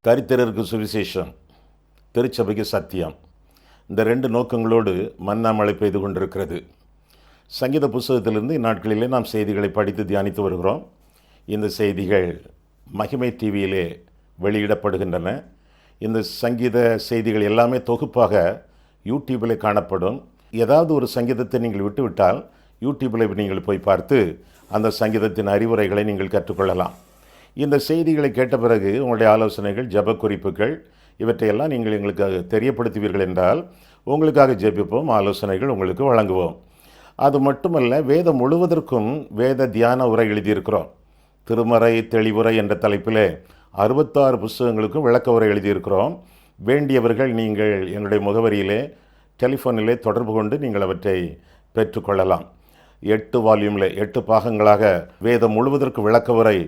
தரித்திரருக்கு சுவிசேஷம், திருச்சபைக்கு சத்தியம். இந்த 2 நோக்கங்களோடு மன்னா மழை பெய்து கொண்டிருக்கிறது. சங்கீத புஸ்தகத்திலிருந்து இந்நாட்களிலே நாம் செய்திகளை படித்து தியானித்து வருகிறோம். இந்த செய்திகள் மகிமை டிவியிலே வெளியிடப்படுகின்றன. இந்த சங்கீத செய்திகள் எல்லாமே தொகுப்பாக யூடியூபில் காணப்படும். ஏதாவது ஒரு சங்கீதத்தை நீங்கள் விட்டுவிட்டால் யூடியூபில் நீங்கள் போய் பார்த்து அந்த சங்கீதத்தின் அறிவுரைகளை நீங்கள் கற்றுக்கொள்ளலாம். இந்த செய்திகளை கேட்ட பிறகு உங்களுடைய ஆலோசனைகள், ஜெப குறிப்புகள் இவற்றையெல்லாம் நீங்கள் எங்களுக்கு தெரியப்படுத்துவீர்கள் என்றால் உங்களுக்காக ஜெபிப்போம், ஆலோசனைகள் உங்களுக்கு வழங்குவோம். அது மட்டுமல்ல, வேதம் முழுவதற்கும் வேத தியான உரை எழுதியிருக்கிறோம். திருமறை தெளிவுரை என்ற தலைப்பில் 66 புஸ்தகங்களுக்கும் விளக்க உரை எழுதியிருக்கிறோம். வேண்டியவர்கள் நீங்கள் என்னுடைய முகவரியிலே டெலிஃபோனிலே தொடர்பு கொண்டு நீங்கள் அவற்றை பெற்றுக்கொள்ளலாம். 8 வால்யூமில் 8 பாகங்களாக வேதம் முழுவதற்கு விளக்க உரை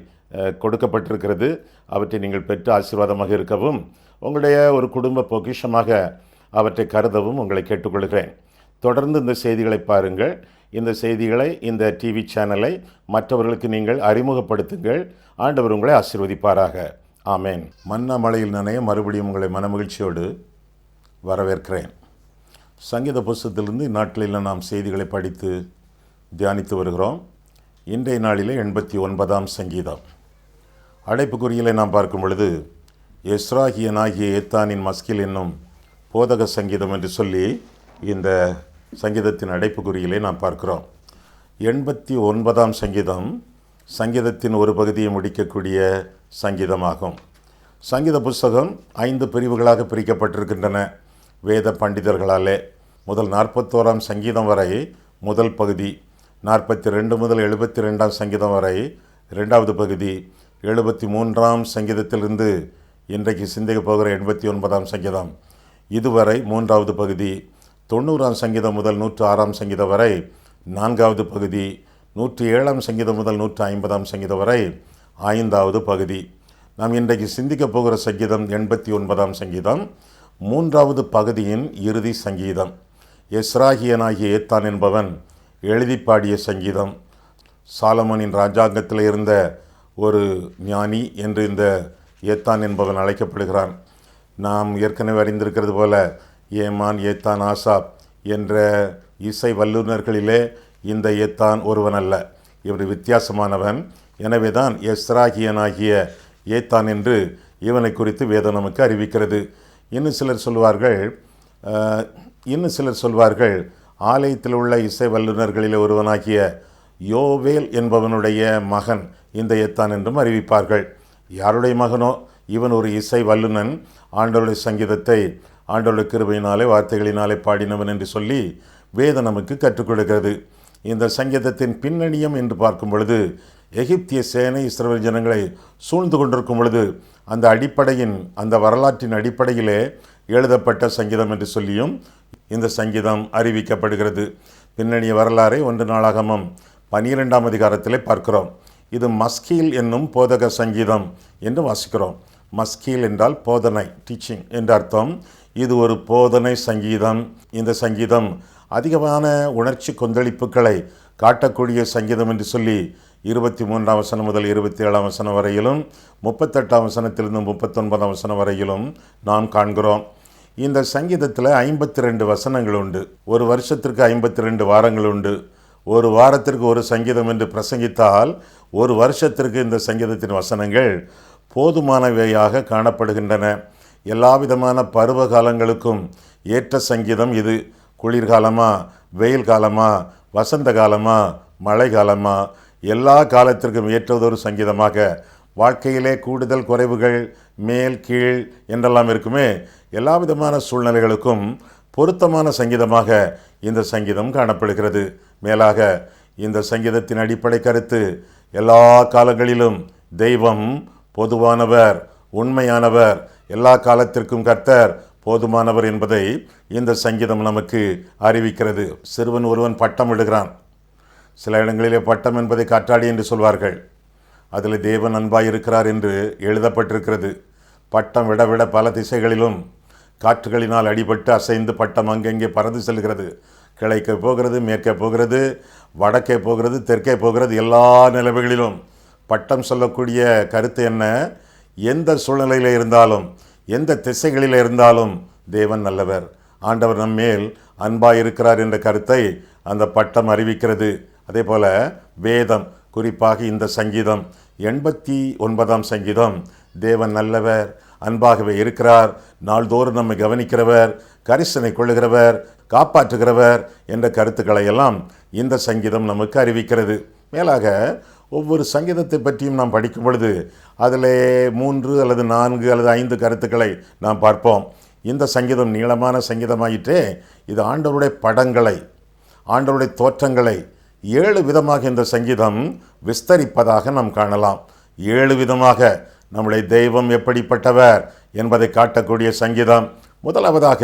கொடுக்கப்பட்டிருக்கிறது. அவற்றை நீங்கள் பெற்று ஆசீர்வாதமாக இருக்கவும், உங்களுடைய ஒரு குடும்ப பொக்கிஷமாக அவற்றை கருதவும் உங்களை கேட்டுக்கொள்கிறேன். தொடர்ந்து இந்த செய்திகளை பாருங்கள். இந்த செய்திகளை, இந்த டிவி சேனலை மற்றவர்களுக்கு நீங்கள் அறிமுகப்படுத்துங்கள். ஆண்டவர் உங்களை ஆசீர்வதிப்பாராக. ஆமேன். மன்னா மழையில் நனைய மறுபடியும் உங்களை மனமகிழ்ச்சியோடு வரவேற்கிறேன். சங்கீத புஸ்தகத்திலிருந்து இந்நாட்களில் நாம் செய்திகளை படித்து தியானித்து வருகிறோம். இன்றைய நாளிலே 89ஆம் சங்கீதம். அடைப்புக்குறியிலே நாம் பார்க்கும் பொழுது எஸ்ராகியனாகிய ஏத்தானின் மஸ்கில் என்னும் போதக சங்கீதம் என்று சொல்லி இந்த சங்கீதத்தின் அடைப்புக்குறியிலே நாம் பார்க்கிறோம். 89ஆம் சங்கீதம் சங்கீதத்தின் ஒரு பகுதியை முடிக்கக்கூடிய சங்கீதமாகும். சங்கீத புஸ்தகம் 5 பிரிவுகளாக பிரிக்கப்பட்டிருக்கின்றன வேத பண்டிதர்களாலே. முதல் 41ஆம் சங்கீதம் வரை முதல் பகுதி, 42 முதல் 72ஆம் சங்கீதம் வரை இரண்டாவது பகுதி, 73ஆம் சங்கீதத்திலிருந்து இன்றைக்கு சிந்திக்க போகிற 89ஆம் சங்கீதம் இதுவரை மூன்றாவது பகுதி, 90ஆம் சங்கீதம் முதல் 106ஆம் சங்கீதம் வரை நான்காவது பகுதி, 107ஆம் சங்கீதம் முதல் 150ஆம் சங்கீதம் வரை ஐந்தாவது பகுதி. நாம் இன்றைக்கு சிந்திக்க போகிற சங்கீதம் 89ஆம் சங்கீதம், மூன்றாவது பகுதியின் இறுதி சங்கீதம். எஸ்ராகியனாகிய ஏத்தான் என்பவன் எழுதி பாடிய சங்கீதம். சாலமோனின் ராஜாங்கத்தில் இருந்த ஒரு ஞானி என்று இந்த ஏத்தான் என்பவன் அழைக்கப்படுகிறான். நாம் ஏற்கனவே அறிந்திருக்கிறது போல ஏமான், ஏத்தான், ஆசாப் என்ற இசை வல்லுநர்களிலே இந்த ஏத்தான் ஒருவன் அல்ல. இவர் வித்தியாசமானவன். எனவே தான் எஸ்ராகியனாகிய ஏத்தான் என்று இவனை குறித்து வேதம் நமக்கு அறிவிக்கிறது. இன்னும் சிலர் சொல்வார்கள் ஆலயத்தில் உள்ள இசை வல்லுநர்களில் ஒருவனாகிய யோவேல் என்பவனுடைய மகன் இந்த ஏத்தான் என்றும் அறிவிப்பார்கள். யாருடைய மகனோ இவன் ஒரு இசை வல்லுநன், ஆண்டவருடைய சங்கீதத்தை ஆண்டவருடைய கிருபையினாலே வார்த்தைகளினாலே பாடினவன் என்று சொல்லி வேதம் நமக்கு கற்றுக் கொடுக்கிறது. இந்த சங்கீதத்தின் பின்னணியம் என்று பார்க்கும் பொழுது எகிப்திய சேனை இஸ்ரவேல் ஜனங்களை சூழ்ந்து கொண்டிருக்கும் பொழுது அந்த வரலாற்றின் அடிப்படையிலே எழுதப்பட்ட சங்கீதம் என்று சொல்லியும் இந்த சங்கீதம் அறிவிக்கப்படுகிறது. பின்னணிய வரலாறை 1 நாளாகமம் 12ஆம் அதிகாரத்திலே பார்க்கிறோம். இது மஸ்கீல் என்னும் போதக சங்கீதம் என்று வாசிக்கிறோம். மஸ்கீல் என்றால் போதனை, டீச்சிங் என்ற அர்த்தம். இது ஒரு போதனை சங்கீதம். இந்த சங்கீதம் அதிகமான உணர்ச்சி கொந்தளிப்புகளை காட்டக்கூடிய சங்கீதம் என்று சொல்லி 23ஆம் வசனம் முதல் 27ஆம் வசனம் வரையிலும், 38ஆம் வசனத்திலிருந்து 39ஆம் வசனம் வரையிலும் நாம் காண்கிறோம். இந்த சங்கீதத்தில் 52 வசனங்கள் உண்டு. ஒரு வருஷத்திற்கு 52 வாரங்கள் உண்டு. ஒரு வாரத்திற்கு ஒரு சங்கீதம் என்று பிரசங்கித்தால் ஒரு வருஷத்திற்கு இந்த சங்கீதத்தின் வசனங்கள் போதுமானவையாக காணப்படுகின்றன. எல்லா விதமான பருவ காலங்களுக்கும் ஏற்ற சங்கீதம் இது. குளிர்காலமா, வெயில் காலமா, வசந்த காலமா, மழை காலமா, எல்லா காலத்திற்கும் ஏற்றதொரு சங்கீதமாக, வாழ்க்கையிலே கூடுதல் குறைவுகள், மேல் கீழ் என்றெல்லாம் இருக்குமே, எல்லா விதமான சூழ்நிலைகளுக்கும் பொருத்தமான சங்கீதமாக இந்த சங்கீதம் காணப்படுகிறது. மேலாக இந்த சங்கீதத்தின் அடிப்படை கருத்து, எல்லா காலங்களிலும் தெய்வம் பொதுவானவர், உண்மையானவர், எல்லா காலத்திற்கும் கர்த்தர் போதுமானவர் என்பதை இந்த சங்கீதம் நமக்கு அறிவிக்கிறது. சிறுவன் ஒருவன் பட்டம் விடுகிறான். சில இடங்களிலே பட்டம் என்பதை காற்றாடி என்று சொல்வார்கள். அதில் தேவன் அன்பாய் இருக்கிறார் என்று எழுதப்பட்டிருக்கிறது. பட்டம் விட பல திசைகளிலும் காற்றுகளினால் அடிபட்டு அசைந்து பட்டம் அங்கங்கே பறந்து செல்கிறது. கிழக்கே போகிறது, மேற்கே போகிறது, வடக்கே போகிறது, தெற்கே போகிறது. எல்லா நிலைமைகளிலும் பட்டம் சொல்லக்கூடிய கருத்து என்ன? எந்த சூழ்நிலையில் இருந்தாலும், எந்த திசைகளில் இருந்தாலும் தேவன் நல்லவர். ஆண்டவர் நம்மேல் அன்பாயிருக்கிறார் என்ற கருத்தை அந்த பட்டம் அறிவிக்கிறது. அதே போல வேதம், குறிப்பாக இந்த சங்கீதம் 89ஆம் சங்கீதம், தேவன் நல்லவர், அன்பாகவே இருக்கிறார், நாள்தோறும் நம்மை கவனிக்கிறவர், கரிசனை கொள்ளுகிறவர், காப்பாற்றுகிறவர் என்ற கருத்துக்களை எல்லாம் இந்த சங்கீதம் நமக்கு அறிவிக்கிறது. மேலாக ஒவ்வொரு சங்கீதத்தை பற்றியும் நாம் படிக்கும் பொழுது அதில் 3 அல்லது 4 அல்லது 5 கருத்துக்களை நாம் பார்ப்போம். இந்த சங்கீதம் நீளமான சங்கீதமாயிற்றே, இது ஆண்டவருடைய படங்களை, ஆண்டவருடைய தோற்றங்களை 7 விதமாக இந்த சங்கீதம் விஸ்தரிப்பதாக நாம் காணலாம். 7 விதமாக நம்முடைய தெய்வம் எப்படிப்பட்டவர் என்பதை காட்டக்கூடிய சங்கீதம். முதலாவதாக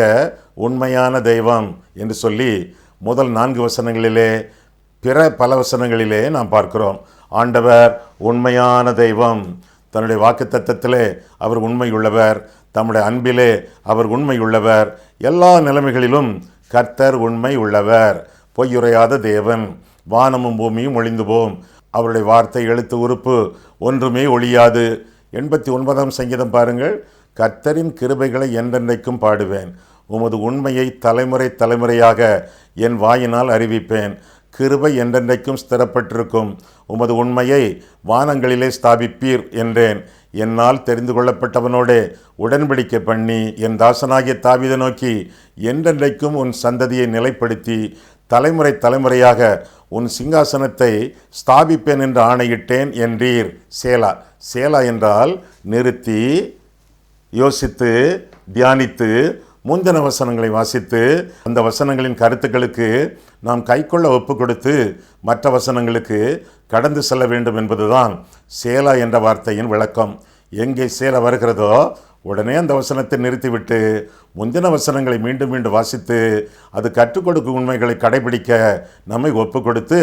உண்மையான தெய்வம் என்று சொல்லி முதல் 4 வசனங்களிலே, பிற பல வசனங்களிலே நாம் பார்க்கிறோம். ஆண்டவர் உண்மையான தெய்வம், தன்னுடைய வாக்குத்தத்தத்திலே அவர் உண்மையுள்ளவர், தம்முடைய அன்பிலே அவர் உண்மையுள்ளவர், எல்லா நிலைமைகளிலும் கர்த்தர் உண்மை உள்ளவர், பொய்யுரையாத தேவன், வானமும் பூமியும் ஒளிந்து போம், அவருடைய வார்த்தை எழுத்து உறுப்பு ஒன்றுமே ஒழியாது. 89ஆம் சங்கீதம் பாருங்கள். கர்த்தரின் கிருபைகளை என்றென்றைக்கும் பாடுவேன், உமது உண்மையை தலைமுறை தலைமுறையாக என் வாயினால் அறிவிப்பேன். கிருபை என்றென்றைக்கும் ஸ்திரப்பட்டிருக்கும், உமது உண்மையை வானங்களிலே ஸ்தாபிப்பீர் என்றேன். என்னால் தெரிந்து கொள்ளப்பட்டவனோடே உடன்படிக்கை பண்ணி என் தாசனாகிய தாவீதை நோக்கி, என்றென்றைக்கும் உன் சந்ததியை நிலைப்படுத்தி தலைமுறை தலைமுறையாக உன் சிங்காசனத்தை ஸ்தாபிப்பேன் என்று ஆணையிட்டேன் என்றீர். சேலா. சேலா என்றால் நிறுத்தி, யோசித்து, தியானித்து, முந்தின வசனங்களை வாசித்து, அந்த வசனங்களின் கருத்துக்களுக்கு நாம் கைக்கொள்ள ஒப்பு கொடுத்து மற்ற வசனங்களுக்கு கடந்து செல்ல வேண்டும் என்பதுதான் சேலா என்ற வார்த்தையின் விளக்கம். எங்கே சேலா வருகிறதோ உடனே அந்த வசனத்தை நிறுத்திவிட்டு முந்தின வசனங்களை மீண்டும் மீண்டும் வாசித்து அது கற்றுக் கொடுக்கும் உண்மைகளை கடைபிடிக்க நம்மை ஒப்பு கொடுத்து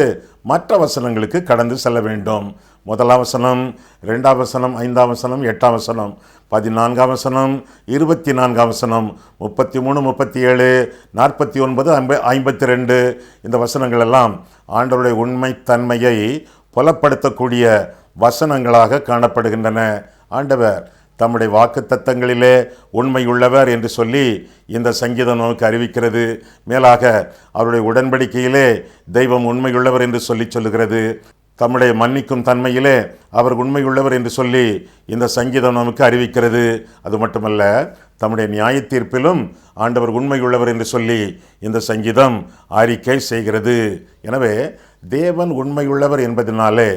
மற்ற வசனங்களுக்கு கடந்து செல்ல வேண்டும். 1ஆம் வசனம், 2ஆம் வசனம், 5ஆம் வசனம், 8ஆம் வசனம், 14ஆம் வசனம், 24ஆம் வசனம், 33, 37, 49, 52 இந்த வசனங்கள் எல்லாம் ஆண்டவருடைய உண்மை தன்மையை புலப்படுத்தக்கூடிய வசனங்களாக காணப்படுகின்றன. ஆண்டவர் தம்முடைய வாக்கு தத்தங்களிலே உண்மையுள்ளவர் என்று சொல்லி இந்த சங்கீதம் நமக்கு அறிவிக்கிறது. மேலாக அவருடைய உடன்படிக்கையிலே தெய்வம் உண்மையுள்ளவர் என்று சொல்லுகிறது. தம்முடைய மன்னிக்கும் தன்மையிலே அவர் உண்மையுள்ளவர் என்று சொல்லி இந்த சங்கீதம் நமக்கு அறிவிக்கிறது. அது மட்டுமல்ல, தம்முடைய நியாய தீர்ப்பிலும் ஆண்டவர் உண்மையுள்ளவர் என்று சொல்லி இந்த சங்கீதம் அறிக்கை செய்கிறது. எனவே தேவன் உண்மையுள்ளவர் என்பதனாலே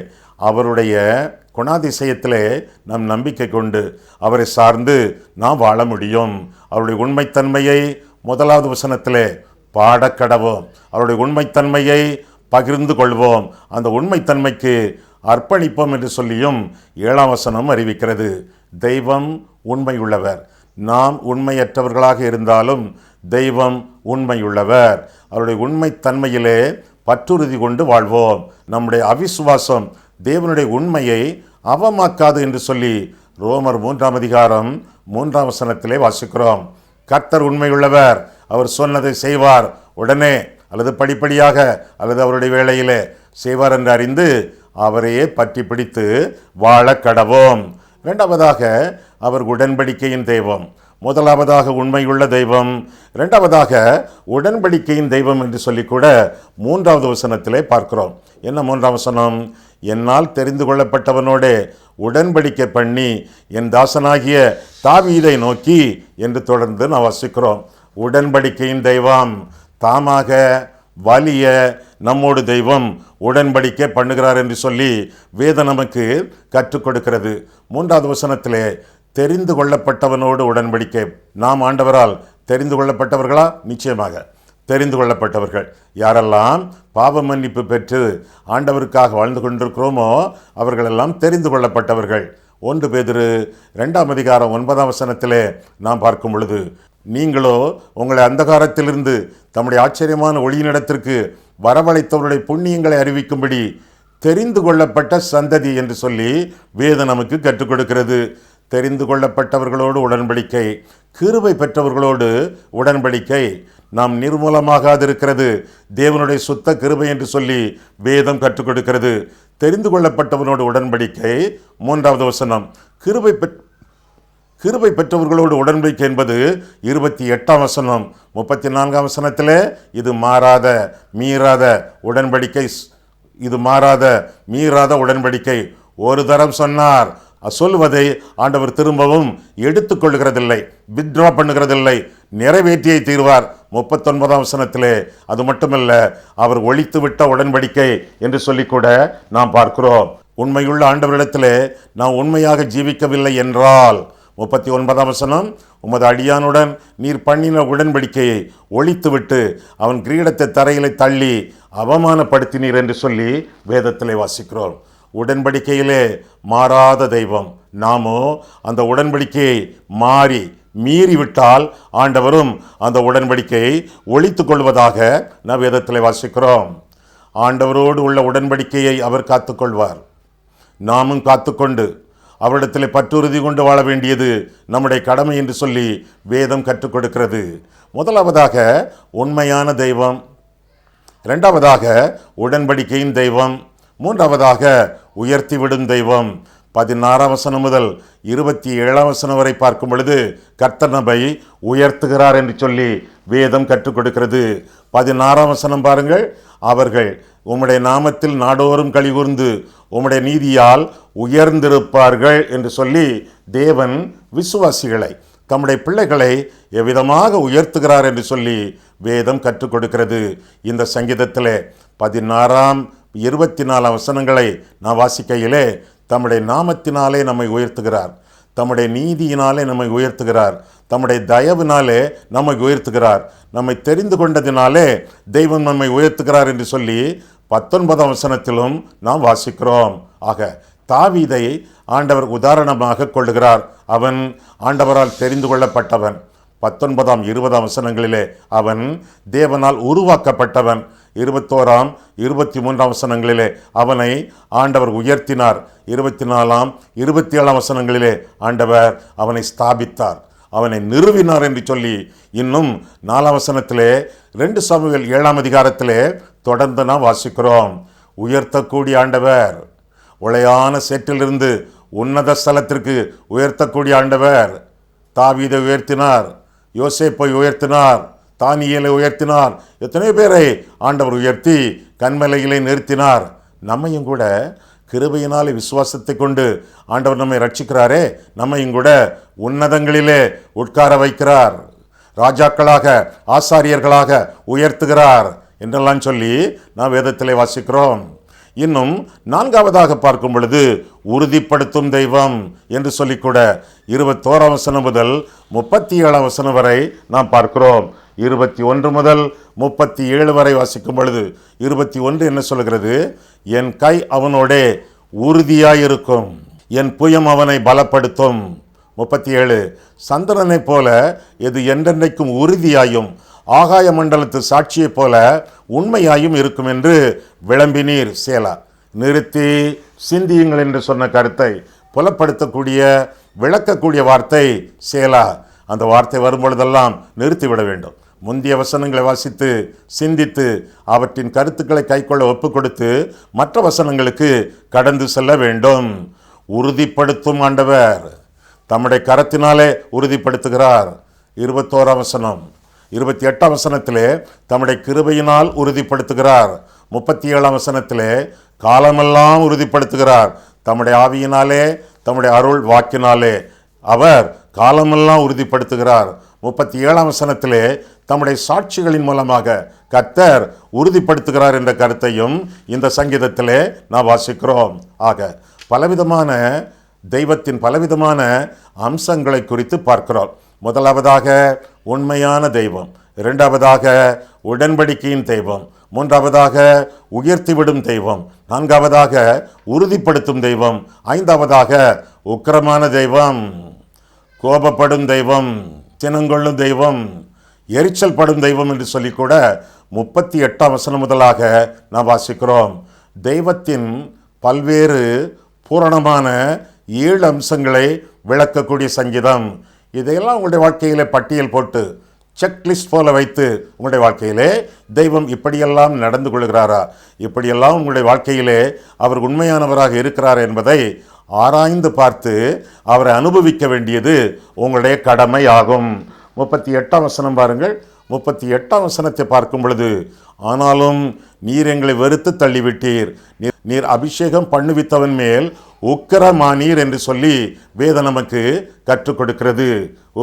அவருடைய குணாதிசயத்திலே நாம் நம்பிக்கை கொண்டு அவரை சார்ந்து நாம் வாழ முடியும். அவருடைய உண்மைத்தன்மையை 1ஆவது வசனத்திலே பாடக்கடவோம், அவருடைய உண்மைத்தன்மையை பகிர்ந்து கொள்வோம், அந்த உண்மைத்தன்மைக்கு அர்ப்பணிப்போம் என்று சொல்லியும் 7ஆம் வசனம் அறிவிக்கிறது. தெய்வம் உண்மையுள்ளவர். நாம் உண்மையற்றவர்களாக இருந்தாலும் தெய்வம் உண்மையுள்ளவர். அவருடைய உண்மைத்தன்மையிலே பற்றுறுதி கொண்டு வாழ்வோம். நம்முடைய அவிசுவாசம் தேவனுடைய உண்மையை அவமாக்காது என்று சொல்லி ரோமர் 3ஆம் அதிகாரம் 3ஆம் வசனத்திலே வாசிக்கிறோம். கர்த்தர் உண்மையுள்ளவர், அவர் சொன்னதை செய்வார், உடனே அல்லது படிப்படியாக அல்லது அவருடைய வேளையிலே செய்வார் என்று அறிந்து அவரையே பற்றி பிடித்து வாழ கடவோம். 2ஆவதாக அவர் உடன்படிக்கையின் தெய்வம். 1ஆவதாக உண்மையுள்ள தெய்வம், 2ஆவதாக உடன்படிக்கையின் தெய்வம் என்று சொல்லி கூட 3ஆவது வசனத்திலே பார்க்கிறோம். என்ன 3ஆம் வசனம்? என்னால் தெரிந்து கொள்ளப்பட்டவனோடே உடன்படிக்கை பண்ணி என் தாசனாகிய தாவீதை நோக்கி என்று தொடர்ந்து நாம் வாசிக்கிறோம். உடன்படிக்கையின் தெய்வம், தாமாக வலிய நம்மோடு தெய்வம் உடன்படிக்கை பண்ணுகிறார் என்று சொல்லி வேதம் நமக்கு கற்றுக் கொடுக்கிறது. 3ஆவது வசனத்திலே தெரிந்து கொள்ளப்பட்டவனோடு உடன்படிக்கை. நாம் ஆண்டவரால் தெரிந்து கொள்ளப்பட்டவர்களா? நிச்சயமாக தெரிந்து கொள்ளப்பட்டவர்கள். யாரெல்லாம் பாவ மன்னிப்பு பெற்று ஆண்டவருக்காக வாழ்ந்து கொண்டிருக்கிறோமோ அவர்களெல்லாம் தெரிந்து கொள்ளப்பட்டவர்கள். 1 பேதுரு 2ஆம் அதிகாரம் 9ஆம் வசனத்திலே நாம் பார்க்கும் பொழுது, நீங்களோ உங்களை அந்தகாரத்திலிருந்து தம்முடைய ஆச்சரியமான ஒளியினிடத்திற்கு வரவழைத்தவருடைய புண்ணியங்களை அறிவிக்கும்படி தெரிந்து கொள்ளப்பட்ட சந்ததி என்று சொல்லி வேதம் நமக்கு கற்றுக் கொடுக்கிறது. தெரிந்து கொள்ளப்பட்டவர்களோடு உடன்படிக்கை, கிருபை பெற்றவர்களோடு உடன்படிக்கை. நாம் நிர்மூலமாகாதிருக்கிறது தேவனுடைய சுத்த கிருபை என்று சொல்லி வேதம் கற்றுக் கொடுக்கிறது. தெரிந்து கொள்ளப்பட்டவனோடு உடன்படிக்கை 3ஆவது வசனம். கிருபை பெற்றவர்களோடு உடன்படிக்கை என்பது 28ஆம் வசனம். 34ஆம் வசனத்திலே இது மாறாத மீறாத உடன்படிக்கை, இது மாறாத மீறாத உடன்படிக்கை. ஒரு தரம் சொன்னார், சொல்வதை ஆண்டவர் திரும்பவும் எடுத்துக்கொள்கிறதில்லை, வித்ட்ரா பண்ணுகிறதில்லை, நிறைவேற்றியை தீர்வார். 39ஆம் வசனத்திலே அது மட்டுமல்ல, அவர் ஒழித்து விட்ட உடன்படிக்கை என்று சொல்லிக்கூட நாம் பார்க்கிறோம். உண்மையுள்ள ஆண்டவரிடத்திலே நாம் உண்மையாக ஜீவிக்கவில்லை என்றால், 39ஆம் வசனம், உமது அடியானுடன் நீர் பண்ணின உடன்படிக்கையை ஒழித்துவிட்டு அவன் கிரீடத்தை தரையிலே தள்ளி அவமானப்படுத்தினீர் என்று சொல்லி வேதத்திலே வாசிக்கிறோம். உடன்படிக்கையிலே மாறாத தெய்வம். நாமோ அந்த உடன்படிக்கையை மீறிவிட்டால் ஆண்டவரும் அந்த உடன்படிக்கையை ஒழித்துக் கொள்வதாக நாம் வேதத்திலே வாசிக்கிறோம். ஆண்டவரோடு உள்ள உடன்படிக்கையை அவர் காத்துக்கொள்வார். நாமும் காத்துக்கொண்டு அவரிடத்தில் பற்றுறுதி கொண்டு வாழ வேண்டியது நம்முடைய கடமை என்று சொல்லி வேதம் கற்றுக் கொடுக்கிறது. முதலாவதாக உண்மையான தெய்வம், இரண்டாவதாக உடன்படிக்கையின் தெய்வம், மூன்றாவதாக உயர்த்திவிடும் தெய்வம். 16ஆம் வசனம் முதல் 27ஆம் வசனம் வரை பார்க்கும் பொழுது கர்த்தர் நம்மை உயர்த்துகிறார் என்று சொல்லி வேதம் கற்றுக் கொடுக்கிறது. 16ஆம் வசனம் பாருங்கள், அவர்கள் உம்முடைய நாமத்தில் நாடோறும் களிகூர்ந்து உம்முடைய நீதியால் உயர்ந்திருப்பார்கள் என்று சொல்லி தேவன் விசுவாசிகளை, தம்முடைய பிள்ளைகளை எவ்விதமாக உயர்த்துகிறார் என்று சொல்லி வேதம் கற்றுக் கொடுக்கிறது. இந்த சங்கீதத்திலே 16ஆம் 24ஆம் வசனங்களை நான் வாசிக்கையிலே, தம்முடைய நாமத்தினாலே நம்மை உயர்த்துகிறார், தம்முடைய நீதியினாலே நம்மை உயர்த்துகிறார், தம்முடைய தயவினாலே நம்மை உயர்த்துகிறார், நம்மை தெரிந்து கொண்டதினாலே தெய்வம் நம்மை உயர்த்துகிறார் என்று சொல்லி 19ஆம் வசனத்திலும் நாம் வாசிக்கிறோம். ஆக தாவீதை ஆண்டவர் உதாரணமாக கொள்ளுகிறார். அவன் ஆண்டவரால் தெரிந்து கொள்ளப்பட்டவன். 19ஆம் 20ஆம் வசனங்களிலே அவன் தேவனால் உருவாக்கப்பட்டவன். 21ஆம் 23ஆம் வசனங்களிலே அவனை ஆண்டவர் உயர்த்தினார். 24ஆம் 27ஆம் வசனங்களிலே ஆண்டவர் அவனை ஸ்தாபித்தார், அவனை நிறுவினார் என்று சொல்லி இன்னும் 4ஆம் வசனத்திலே 2 சாமுவேல் 7ஆம் அதிகாரத்திலே தொடர்ந்து நாம் வாசிக்கிறோம். உயர்த்தக்கூடிய ஆண்டவர், உளையான சேற்றிலிருந்து உன்னத ஸ்தலத்திற்கு உயர்த்தக்கூடிய ஆண்டவர். தாவீதை உயர்த்தினார், யோசேப்பை உயர்த்தினார், தானியேலை உயர்த்தினார், எத்தனை பேரை ஆண்டவர் உயர்த்தி கன்மலையிலே நிறுத்தினார். நம்மையும் கூட கிருபையினாலே விசுவாசத்தை கொண்டு ஆண்டவர் நம்மை ரட்சிக்கிறாரே, நம்மையும் கூட உன்னதங்களிலே உட்கார வைக்கிறார், ராஜாக்களாக ஆசாரியர்களாக உயர்த்துகிறார் என்றெல்லாம் சொல்லி நாம் வேதத்திலே வாசிக்கிறோம். இன்னும் 4ஆவதாக பார்க்கும் பொழுது உறுதிப்படுத்தும் தெய்வம் என்று சொல்லிக்கூட 21ஆம் வசனம் முதல் 37ஆம் வசனம் வரை நாம் பார்க்கிறோம். 21 முதல் 37 வரை வாசிக்கும் பொழுது 21 என்ன சொல்கிறது? என் கை அவனோடே உறுதியாயிருக்கும், என் புயம் அவனை பலப்படுத்தும். 37 சந்திரனை போல எது என்றென்றைக்கும் உறுதியாயும் ஆகாய மண்டலத்து சாட்சியை போல உண்மையாயும் இருக்கும் என்று விளம்பினீர். சேலா. நிறுத்தி சிந்தியுங்கள் என்று சொன்ன கருத்தை புலப்படுத்தக்கூடிய விளக்கக்கூடிய வார்த்தை சேலா. அந்த வார்த்தை வரும்பொழுதெல்லாம் நிறுத்திவிட வேண்டும். முந்திய வசனங்களை வாசித்து சிந்தித்து அவற்றின் கருத்துக்களை கைக்கொள்ள ஒப்பு கொடுத்து மற்ற வசனங்களுக்கு கடந்து செல்ல வேண்டும். உறுதிப்படுத்தும் ஆண்டவர் தம்முடைய கரத்தினாலே உறுதிப்படுத்துகிறார். 21ஆம் வசனம். 28ஆம் வசனத்திலே தம்முடைய கிருபையினால் உறுதிப்படுத்துகிறார். 37ஆம் வசனத்திலே காலமெல்லாம் உறுதிப்படுத்துகிறார். தம்முடைய ஆவியினாலே தம்முடைய அருள் வாக்கினாலே அவர் காலமெல்லாம் உறுதிப்படுத்துகிறார். 37ஆம் வசனத்திலே தம்முடைய சாட்சிகளின் மூலமாக கர்த்தர் உறுதிப்படுத்துகிறார் என்ற கருத்தையும் இந்த சங்கீதத்திலே நாம் வாசிக்கிறோம். ஆக பலவிதமான தெய்வத்தின் பலவிதமான அம்சங்களை குறித்து பார்க்கிறோம். முதலாவதாக உண்மையான தெய்வம், இரண்டாவதாக உடன்படிக்கையின் தெய்வம், மூன்றாவதாக உயர்த்திவிடும் தெய்வம், நான்காவதாக உறுதிப்படுத்தும் தெய்வம், ஐந்தாவதாக உக்கிரமான தெய்வம், கோபப்படும் தெய்வம், சினங்கொள்ளும் தெய்வம், எரிச்சல் படும் தெய்வம் என்று சொல்லிக்கூட 38ஆம் வசனம் முதலாக நாம் வாசிக்கிறோம். தெய்வத்தின் பல்வேறு பூரணமான 7 அம்சங்களை விளக்கக்கூடிய சங்கீதம். இதையெல்லாம் உங்களுடைய வாழ்க்கையிலே பட்டியல் போட்டு செக்லிஸ்ட் போல வைத்து உங்களுடைய வாழ்க்கையிலே தெய்வம் இப்படியெல்லாம் நடந்து கொள்கிறாரா, இப்படியெல்லாம் உங்களுடைய வாழ்க்கையிலே அவர் உண்மையானவராக இருக்கிறார் என்பதை ஆராய்ந்து பார்த்து அவரை அனுபவிக்க வேண்டியது உங்களுடைய கடமை ஆகும். 38ஆம் வசனம் பாருங்கள். 38ஆம் வசனத்தை பார்க்கும் பொழுது, ஆனாலும் நீர் எங்களை வெறுத்து தள்ளிவிட்டீர், நீர் அபிஷேகம் பண்ணுவித்தவன் மேல் உக்கிரமானீர் என்று சொல்லி வேதம் நமக்கு கற்றுக் கொடுக்கிறது.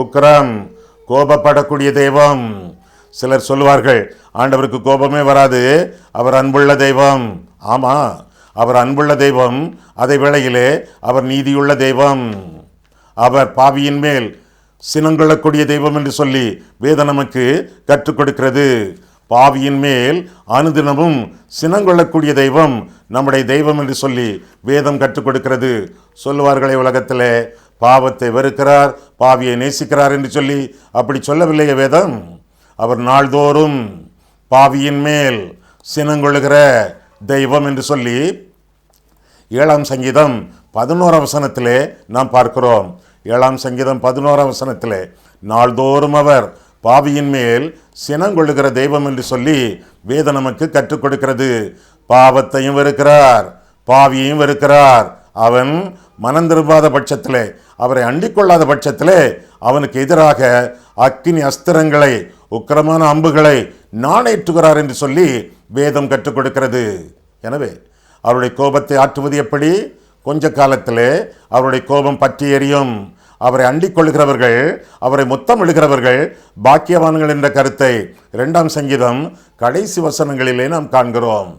உக்கிரம், கோபப்படக்கூடிய தெய்வம். சிலர் சொல்லுவார்கள், ஆண்டவருக்கு கோபமே வராது, அவர் அன்புள்ள தெய்வம். ஆமா, அவர் அன்புள்ள தெய்வம். அதே வேளையிலே அவர் நீதியுள்ள தெய்வம். அவர் பாவியின் மேல் சினங்கொள்ளக்கூடிய தெய்வம் என்று சொல்லி வேதம் நமக்கு கற்றுக் கொடுக்கிறது. பாவியின் மேல் அனுதினமும் சினங்கொள்ளக்கூடிய தெய்வம் நம்முடைய தெய்வம் என்று சொல்லி வேதம் கற்றுக் கொடுக்கிறது. சொல்லுவார்களே உலகத்தில், பாவத்தை வெறுக்கிறார், பாவியை நேசிக்கிறார் என்று சொல்லி. அப்படி சொல்லவில்லையே வேதம். அவர் நாள்தோறும் பாவியின் மேல் சினங்கொள்ளுகிற தெய்வம் என்று சொல்லி 7ஆம் சங்கீதம் 11ஆம் வசனத்திலே நாம் பார்க்கிறோம். 7ஆம் சங்கீதம் 11ஆம் வசனத்திலே, நாள்தோறும் அவர் பாவியின் மேல் சினங்கொள்ளுகிற தெய்வம் என்று சொல்லி வேதம் நமக்கு கற்றுக் கொடுக்கிறது. பாவத்தையும் வெறுக்கிறார், பாவியையும் வெறுக்கிறார். அவன் மனம் திரும்பாத பட்சத்திலே, அவரை அண்டிக்கொள்ளாத பட்சத்திலே அவனுக்கு எதிராக அக்கினி அஸ்திரங்களை, உக்கிரமான அம்புகளை நாணேற்றுகிறார் என்று சொல்லி வேதம் கற்றுக் கொடுக்கிறது. எனவே அவருடைய கோபத்தை ஆற்றுவது எப்படி? கொஞ்ச காலத்திலே அவருடைய கோபம் பற்றி எரியும். அவரை அண்டிக் கொள்கிறவர்கள், அவரை முத்தமிடுகிறவர்கள் பாக்கியவான்கள் என்ற கருத்தை 2ஆம் சங்கீதம் கடைசி வசனங்களிலே நாம் காண்கிறோம்.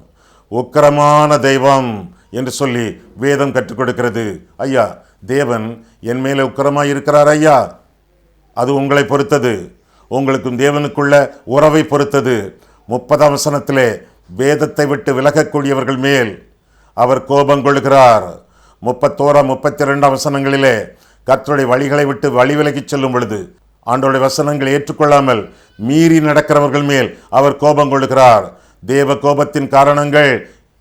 உக்கிரமான தெய்வம் என்று சொல்லி வேதம் கற்றுக் கொடுக்கிறது. ஐயா, தேவன் என் மேலே உக்கிரமாய் இருக்கிறார் ஐயா, அது உங்களை பொறுத்தது, உங்களுக்கும் தேவனுக்குள்ள உறவை பொறுத்தது. 30ஆம் வசனத்திலே வேதத்தை விட்டு விலகக்கூடியவர்கள் மேல் அவர் கோபம் கொள்கிறார். 31ஆம் 32ஆம் வசனங்களிலே கர்த்தருடைய வழிகளை விட்டு வழி விலகி செல்லும் பொழுது, ஆண்டவருடைய வசனங்களை ஏற்றுக்கொள்ளாமல் மீறி நடக்கிறவர்கள் மேல் அவர் கோபம் கொள்கிறார். தேவ கோபத்தின் காரணங்கள்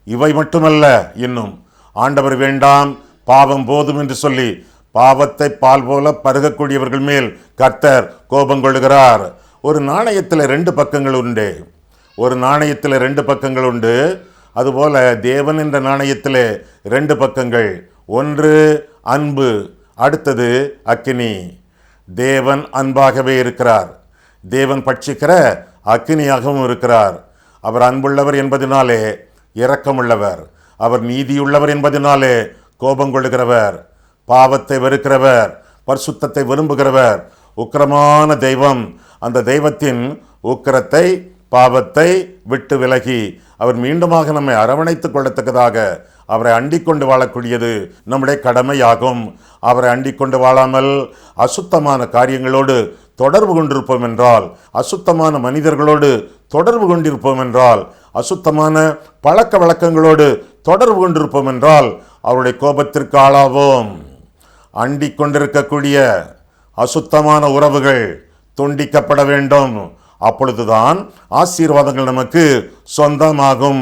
இவை மட்டுமல்ல, இன்னும் ஆண்டவர் வேண்டாம், பாவம் போதும் என்று சொல்லி பாவத்தை பால் போல பருகக்கூடியவர்கள் மேல் கர்த்தர் கோபம் கொள்கிறார். ஒரு நாணயத்தில் 2 பக்கங்கள் உண்டு. ஒரு நாணயத்தில் 2 பக்கங்கள் உண்டு. அதுபோல தேவன் என்ற நாணயத்தில் 2 பக்கங்கள். ஒன்று அன்பு, அடுத்தது அக்கினி. தேவன் அன்பாகவே இருக்கிறார், தேவன் பட்சிக்கிற அக்கினியாகவும் இருக்கிறார். அவர் அன்புள்ளவர் என்பதனாலே இரக்கமுள்ளவர், அவர் நீதியுள்ளவர் என்பதனாலே கோபம் கொள்கிறவர், பாவத்தை வெறுக்கிறவர், பரிசுத்தத்தை விரும்புகிறவர், உக்கிரமான தெய்வம். அந்த தெய்வத்தின் உக்கிரத்தை, பாவத்தை விட்டு விலகி அவர் மீண்டுமாக நம்மை அரவணைத்துக் கொள்ளத்தக்கதாக அவரை அண்டிக் கொண்டு வாழக்கூடியது நம்முடைய கடமையாகும். அவரை அண்டிக் கொண்டு வாழாமல் அசுத்தமான காரியங்களோடு தொடர்பு கொண்டிருப்போம் என்றால், அசுத்தமான மனிதர்களோடு தொடர்பு கொண்டிருப்போம் என்றால், அசுத்தமான பழக்க வழக்கங்களோடு தொடர்பு கொண்டிருப்போம் என்றால் அவருடைய கோபத்திற்கு ஆளாவோம். அண்டிக் கொண்டிருக்கக்கூடிய அசுத்தமான உறவுகள் துண்டிக்கப்பட வேண்டும். அப்பொழுதுதான் ஆசீர்வாதங்கள் நமக்கு சொந்தமாகும்.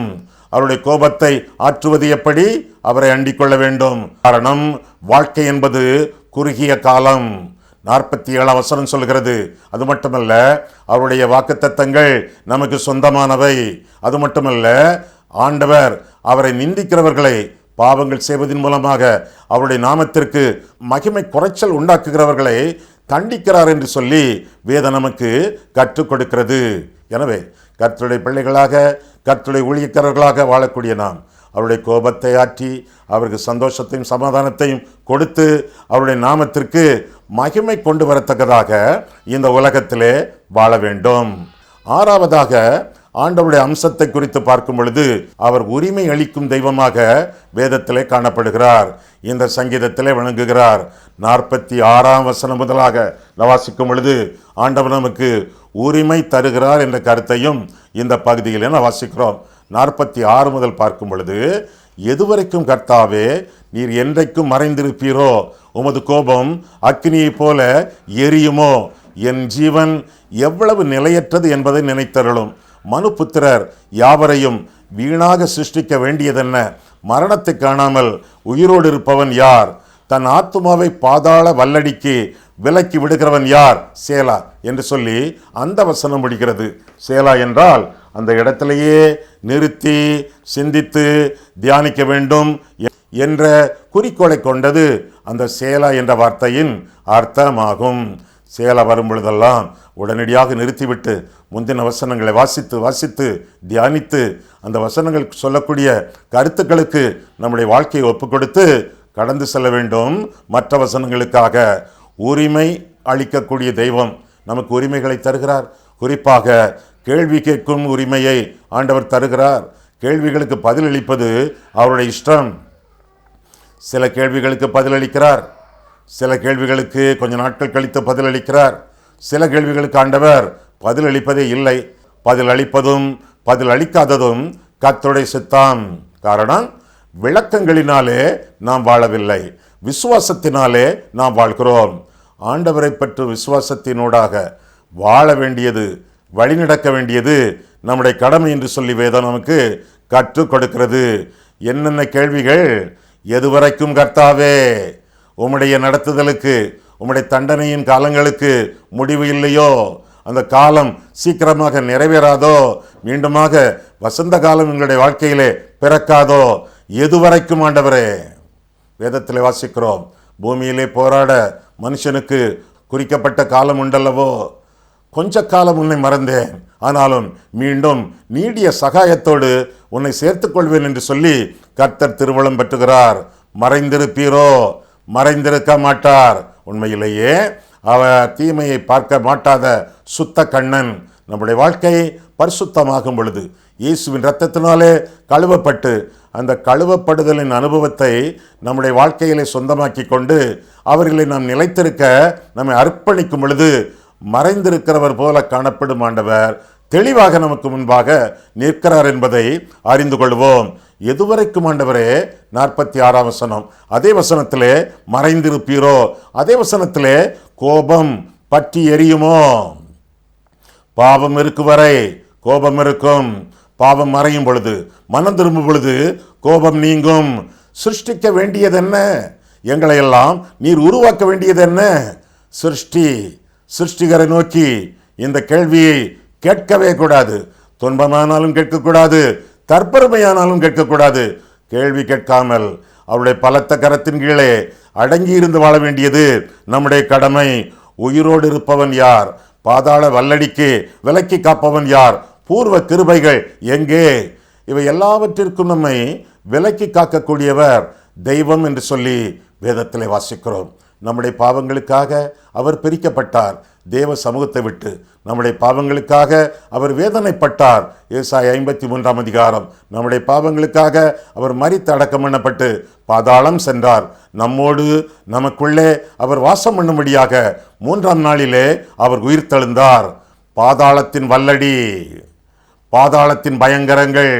அவருடைய கோபத்தை ஆற்றுவது எப்படி? அவரை அண்டிக் கொள்ள வேண்டும். காரணம், வாழ்க்கை என்பது குறுகிய காலம். 47ஆம் வசனம் சொல்கிறது. அது மட்டுமல்ல, அவருடைய வாக்குத்தத்தங்கள் நமக்கு சொந்தமானவை. அது மட்டுமல்ல, ஆண்டவர் அவரை நிந்திக்கிறவர்களை, பாவங்கள் செய்வதன் மூலமாக அவருடைய நாமத்திற்கு மகிமை குறைச்சல் உண்டாக்குகிறவர்களை தண்டிக்கிறார் என்று சொல்லி வேதம் நமக்கு கற்றுக் கொடுக்கிறது. எனவே கர்த்தருடைய பிள்ளைகளாக, கர்த்தருடைய ஊழியக்காரர்களாக வாழக்கூடிய நாம் அவருடைய கோபத்தை ஆற்றி அவருக்கு சந்தோஷத்தையும் சமாதானத்தையும் கொடுத்து அவருடைய நாமத்திற்கு மகிமை கொண்டு வரத்தக்கதாக இந்த உலகத்திலே வாழ வேண்டும். 6வதாக, ஆண்டவருடைய அம்சத்தை குறித்து பார்க்கும் பொழுது அவர் உரிமை அளிக்கும் தெய்வமாக வேதத்திலே காணப்படுகிறார். இந்த சங்கீதத்திலே வணங்குகிறார். 46ஆம் வசனம் முதலாக வாசிக்கும் பொழுது ஆண்டவர் நமக்கு உரிமை தருகிறார் என்ற கருத்தையும் இந்த பகுதியிலே நான் வாசிக்கிறோம். 46 முதல் பார்க்கும் பொழுது, எதுவரைக்கும் கர்த்தாவே நீர் என்றைக்கும் மறைந்திருப்பீரோ, உமது கோபம் அக்கினியைப் போல எரியுமோ, என் ஜீவன் எவ்வளவு நிலையற்றது என்பதை நினைத்தருளும். மனுபுத்திரர் யாவரையும் வீணாக சிருஷ்டிக்க வேண்டியதென்ன? மரணத்தை காணாமல் உயிரோடு இருப்பவன் யார்? தன் ஆத்துமாவை பாதாள வல்லடிக்கு விலக்கி விடுகிறவன் யார்? சேலா என்று சொல்லி அந்த வசனம் முடிகிறது. சேலா என்றால் அந்த இடத்திலேயே நிறுத்தி சிந்தித்து தியானிக்க வேண்டும். என்ற குறிக்கோளை கொண்டது அந்த சேலா என்ற வார்த்தையின் அர்த்தமாகும். சேலா வரும் பொழுதெல்லாம் உடனடியாக நிறுத்திவிட்டு முந்தின வசனங்களை வாசித்து தியானித்து அந்த வசனங்கள் சொல்லக்கூடிய கருத்துக்களுக்கு நம்முடைய வாழ்க்கையை ஒப்புக் கொடுத்து கடந்து செல்ல வேண்டும். மற்ற வசனங்களுக்காக உரிமை அளிக்கக்கூடிய தெய்வம் நமக்கு உரிமைகளை தருகிறார். குறிப்பாக கேள்வி கேட்கும் உரிமையை ஆண்டவர் தருகிறார். கேள்விகளுக்கு பதிலளிப்பது அவருடைய இஷ்டம். சில கேள்விகளுக்கு பதிலளிக்கிறார், சில கேள்விகளுக்கு கொஞ்ச நாட்கள் கழித்து பதிலளிக்கிறார். சில கேள்விகளுக்கு ஆண்டவர் பதிலளிப்பதே இல்லை. பதிலளிப்பதும் பதிலளிக்காததும் கர்த்தருடைய சித்தம். காரணம், விளக்கங்களினாலே நாம் வாழவில்லை, விசுவாசத்தினாலே நாம் வாழ்கிறோம். ஆண்டவரை பற்றி விசுவாசத்தினூடாக வாழ வேண்டியது, வழிநடக்க வேண்டியது நம்முடைய கடமை என்று சொல்லி வேதம் நமக்கு கற்றுக் கொடுக்கிறது. என்னென்ன கேள்விகள்? எதுவரைக்கும் கர்த்தாவே உம்முடைய நடத்துதலுக்கு, உம்முடைய தண்டனையின் காலங்களுக்கு முடிவு இல்லையோ, அந்த காலம் சீக்கிரமாக நிறைவேறாதோ, மீண்டுமாக வசந்த காலம் எங்களுடைய வாழ்க்கையிலே பிறக்காதோ, எதுவரைக்கும் ஆண்டவரே? வேதத்தில் வாசிக்கிறோம், பூமியிலே போராட மனுஷனுக்கு குறிக்கப்பட்ட காலம் உண்டல்லவோ, கொஞ்ச காலம் உன்னை மறந்தேன், ஆனாலும் மீண்டும் நீடிய சகாயத்தோடு உன்னை சேர்த்துக் கொள்வேன் என்று சொல்லி கர்த்தர் திருவளம் பெற்றுகிறார். மறைந்திருப்பீரோ? மறைந்திருக்க மாட்டார். உண்மையிலேயே அவர் தீமையை பார்க்க மாட்டாத சுத்த கண்ணன். நம்முடைய வாழ்க்கை பரிசுத்தமாகும் பொழுது இயேசுவின் இரத்தத்தினாலே கழுவப்பட்டு அந்த கழுவப்படுதலின் அனுபவத்தை நம்முடைய வாழ்க்கையிலே சொந்தமாக்கி கொண்டு அவர்களை நாம் நிலைத்திருக்க நம்மை அர்ப்பணிக்கும் பொழுது மறைந்திருக்கிறவர் போல காணப்படும் ஆண்டவர் தெளிவாக நமக்கு முன்பாக நிற்கிறார் என்பதை அறிந்து கொள்வோம். எதுவரைக்கும் ஆண்டவரே? 46ஆம் வசனம். அதே வசனத்திலே மறைந்திருப்பீரோ? அதே வசனத்திலே கோபம் பற்றி எரியுமோ? பாவம் இருக்கும் வரை கோபம் இருக்கும். பாவம் மறையும் பொழுது, மனம் திரும்பும் பொழுது கோபம் நீங்கும். சிருஷ்டிக்க வேண்டியது என்ன? எங்களை எல்லாம் நீர் உருவாக்க வேண்டியது என்ன? சிருஷ்டிகரை நோக்கி இந்த கேள்வியை கேட்கவே கூடாது. துன்பமானாலும் கேட்கக்கூடாது, தற்பெருமையானாலும் கேட்கக்கூடாது. கேள்வி கேட்காமல் அவருடைய பலத்த கரத்தின் கீழே அடங்கி இருந்து வாழ வேண்டியது நம்முடைய கடமை. உயிரோடு இருப்பவன் யார்? பாதாள வல்லடிக்கு விலக்கி காப்பவன் யார்? பூர்வ கிருபைகள் எங்கே? இவை எல்லாவற்றிற்கும் நம்மை விலக்கி காக்கக்கூடியவர் தெய்வம் என்று சொல்லி வேதத்திலே வாசிக்கிறோம். நம்முடைய பாவங்களுக்காக அவர் பிரிக்கப்பட்டார் தேவ சமூகத்தை விட்டு. நம்முடைய பாவங்களுக்காக அவர் வேதனைப்பட்டார். ஏசாயா 53ஆம் அதிகாரம். நம்முடைய பாவங்களுக்காக அவர் மரித்து அடக்கம் பண்ணப்பட்டு பாதாளம் சென்றார். நம்மோடு நமக்குள்ளே அவர் வாசம் பண்ணும்படியாக 3ஆம் நாளிலே அவர் உயிர்த்தெழுந்தார். பாதாளத்தின் வல்லடி, பாதாளத்தின் பயங்கரங்கள்,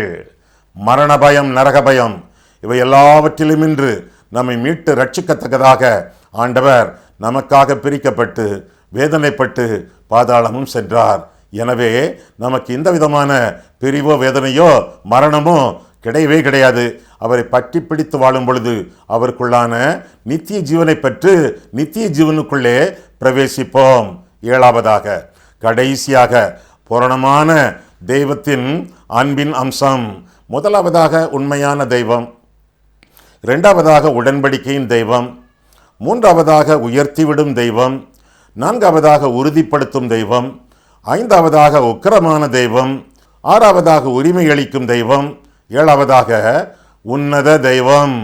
மரண பயம், நரக பயம், இவை எல்லாவற்றிலும் இன்று நம்மை மீட்டு ரட்சிக்கத்தக்கதாக ஆண்டவர் நமக்காக பிரிக்கப்பட்டு வேதனைப்பட்டு பாதாளமும் சென்றார். எனவே நமக்கு இந்த விதமான பிரிவோ வேதனையோ மரணமோ கிடையவே கிடையாது. அவரை பற்றி பிடித்து வாழும் பொழுது அவருக்குள்ளான நித்திய ஜீவனை பெற்று நித்திய ஜீவனுக்குள்ளே பிரவேசிப்போம். 7ஆவதாக, கடைசியாக, பூரணமான தெய்வத்தின் அன்பின் அம்சம். முதலாவதாக உண்மையான தெய்வம், 2ஆவதாக உடன்படிக்கையின் தெய்வம், 3ஆவதாக உயர்த்திவிடும் தெய்வம், 4ஆவதாக உறுதிப்படுத்தும் தெய்வம், 5ஆவதாக உக்கிரமான தெய்வம், 6ஆவதாக உரிமை அளிக்கும் தெய்வம், 7ஆவதாக உன்னத தெய்வம்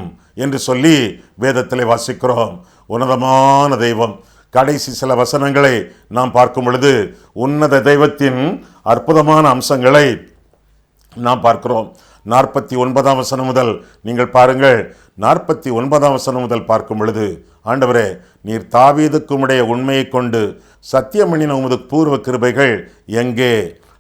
என்று சொல்லி வேதத்திலே வாசிக்கிறோம். உன்னதமான தெய்வம். கடைசி சில வசனங்களை நாம் பார்க்கும் பொழுது உன்னத தெய்வத்தின் அற்புதமான அம்சங்களை நாம் பார்க்கிறோம். 49ஆம் வசனம் முதல் நீங்கள் பாருங்கள். 49ஆம் வசனம் முதல் பார்க்கும் பொழுது, ஆண்டவரே, நீர் தாவீதுக்கு உம்முடைய உண்மையை கொண்டு சத்தியம் பண்ணின உமது பூர்வ கிருபைகள் எங்கே?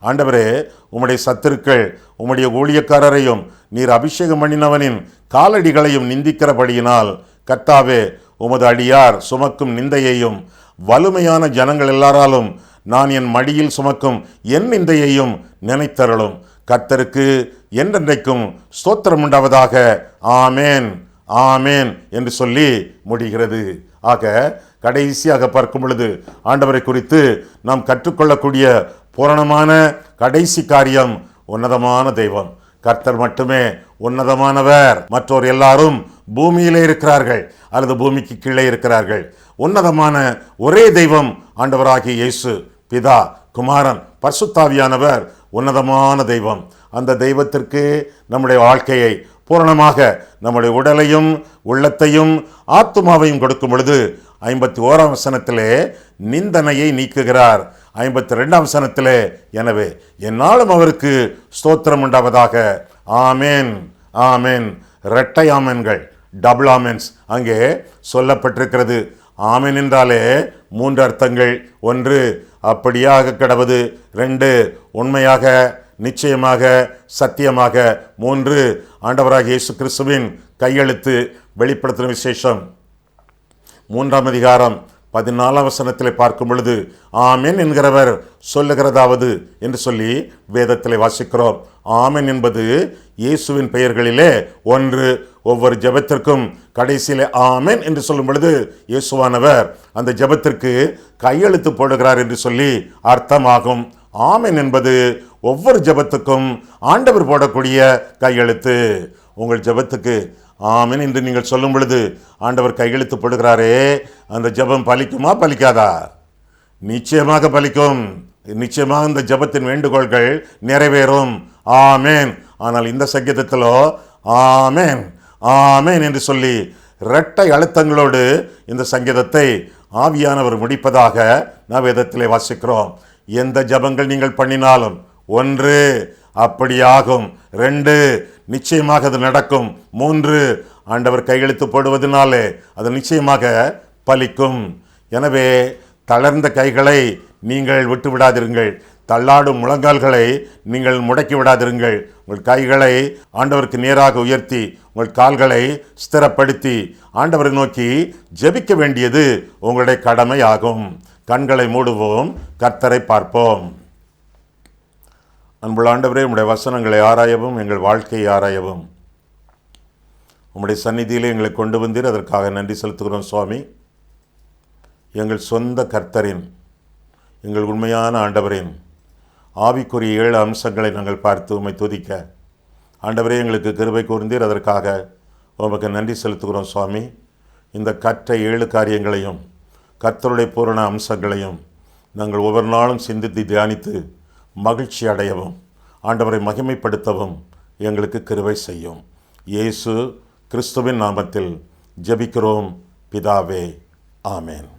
ஆண்டவரே, உம்முடைய சத்துருக்கள் உம்முடைய ஊழியக்காரரையும் நீர் அபிஷேகம் பண்ணினவனின் காலடிகளையும் நிந்திக்கிறபடியினால் கர்த்தாவே, உமது அடியார் சுமக்கும் நிந்தையையும் வலுமையான ஜனங்கள் எல்லாராலும் நான் என் மடியில் சுமக்கும் என் நிந்தையையும் நினைத்தருளும். கர்த்தருக்கு என்றென்றைக்கும் ஸ்தோத்திரம் உண்டாவதாக. ஆமேன், ஆமேன் என்று சொல்லி முடிகிறது. ஆக கடைசியாக பார்க்கும் பொழுது ஆண்டவரை குறித்து நாம் கற்றுக்கொள்ளக்கூடிய பூரணமான கடைசி காரியம் உன்னதமான தெய்வம். கர்த்தர் மட்டுமே உன்னதமானவர். மற்றோர் எல்லாரும் பூமியிலே இருக்கிறார்கள் அல்லது பூமிக்கு கீழே இருக்கிறார்கள். உன்னதமான ஒரே தெய்வம் ஆண்டவராகிய இயேசு, பிதா, குமாரன், பரிசுத்தாவியானவர் உன்னதமான தெய்வம். அந்த தெய்வத்திற்கு நம்முடைய வாழ்க்கையை பூரணமாக, நம்முடைய உடலையும் உள்ளத்தையும் ஆத்துமாவையும் கொடுக்கும் பொழுது 51ஆம் வசனத்திலே நிந்தனையை நீக்குகிறார். 52ஆம் வசனத்திலே எனவே என்னாலும் அவருக்கு ஸ்தோத்திரம் உண்டாவதாக. ஆமேன், ஆமேன். இரட்டை ஆமேன்கள், டபுள் ஆமேன்ஸ் அங்கே சொல்லப்பட்டிருக்கிறது. ஆமேன் என்றாலே 3 அர்த்தங்கள். 1, அப்படியாக கடவது. 2, உண்மையாக, நிச்சயமாக, சத்தியமாக. 3, ஆண்டவராகிய இயேசு கிறிஸ்துவின் கையெழுத்து, வெளிப்படுத்தின விசேஷம் 3ஆம் அதிகாரம் 14ஆம் வசனத்திலே பார்க்கும் பொழுது ஆமென் என்கிறவர் சொல்லுகிறதாவது என்று சொல்லி வேதத்திலே வாசிக்கிறோம். ஆமென் என்பது இயேசுவின் பெயர்களிலே 1. ஒவ்வொரு ஜெபத்திற்கும் கடைசியிலே ஆமென் என்று சொல்லும் பொழுது இயேசுவானவர் அந்த ஜெபத்திற்கு கையெழுத்து போடுகிறார் என்று சொல்லி அர்த்தமாகும். ஆமென் என்பது ஒவ்வொரு ஜெபத்துக்கும் ஆண்டவர் போடக்கூடிய கையெழுத்து. உங்கள் ஜெபத்துக்கு ஆமென் என்று நீங்கள் சொல்லும் பொழுது ஆண்டவர் கையெழுத்து போடுகிறாரே, அந்த ஜெபம் பலிக்குமா பலிக்காதா? நிச்சயமாக பலிக்கும். நிச்சயமாக இந்த ஜெபத்தின் வேண்டுகோள்கள் நிறைவேறும். ஆமென். ஆனால் இந்த சங்கீதத்திலோ ஆமென், ஆமென் என்று சொல்லி இரட்டை அழுத்தங்களோடு இந்த சங்கீதத்தை ஆவியானவர் முடிப்பதாக நாம் வேதத்திலே வாசிக்கிறோம். எந்த ஜெபங்கள் நீங்கள் பண்ணினாலும் 1, அப்படியாகும். 2, நிச்சயமாக அது நடக்கும். 3, ஆண்டவர் கையெழுத்து போடுவதனாலே அது நிச்சயமாக பலிக்கும். எனவே தளர்ந்த கைகளை நீங்கள் விட்டு விடாதிருங்கள். தள்ளாடும் முழங்கால்களை நீங்கள் முடக்கி விடாதிருங்கள். உங்கள் கைகளை ஆண்டவருக்கு நேராக உயர்த்தி உங்கள் கால்களை ஸ்திரப்படுத்தி ஆண்டவரை நோக்கி ஜெபிக்க வேண்டியது உங்களுடைய கடமை ஆகும். கண்களை மூடுவோம், கர்த்தரை பார்ப்போம். அன்புள்ள ஆண்டவரே, உம்முடைய வசனங்களை ஆராயவும், எங்கள் வாழ்க்கையை ஆராயவும் உம்முடைய சந்நிதியிலே எங்களை கொண்டு வந்தீர். அதற்காக நன்றி செலுத்துகிறோம் சுவாமி. எங்கள் சொந்த கர்த்தரின், எங்கள் உண்மையான ஆண்டவரின் ஆவிக்குரிய 7 அம்சங்களை நாங்கள் பார்த்து உம்மை துதிக்க ஆண்டவரே எங்களுக்கு கிருபை கூர்ந்தீர். அதற்காக உமக்கு நன்றி செலுத்துகிறோம் சுவாமி. இந்த கற்ற 7 காரியங்களையும் கர்த்தருடைய பூரண அம்சங்களையும் நாங்கள் ஒவ்வொரு நாளும் சிந்தித்து தியானித்து மகிழ்ச்சி அடையவும் ஆண்டவரை மகிமைப்படுத்தவும் எங்களுக்கு கிருபை செய்யும். இயேசு கிறிஸ்துவின் நாமத்தில் ஜெபிக்கிறோம் பிதாவே. ஆமென்.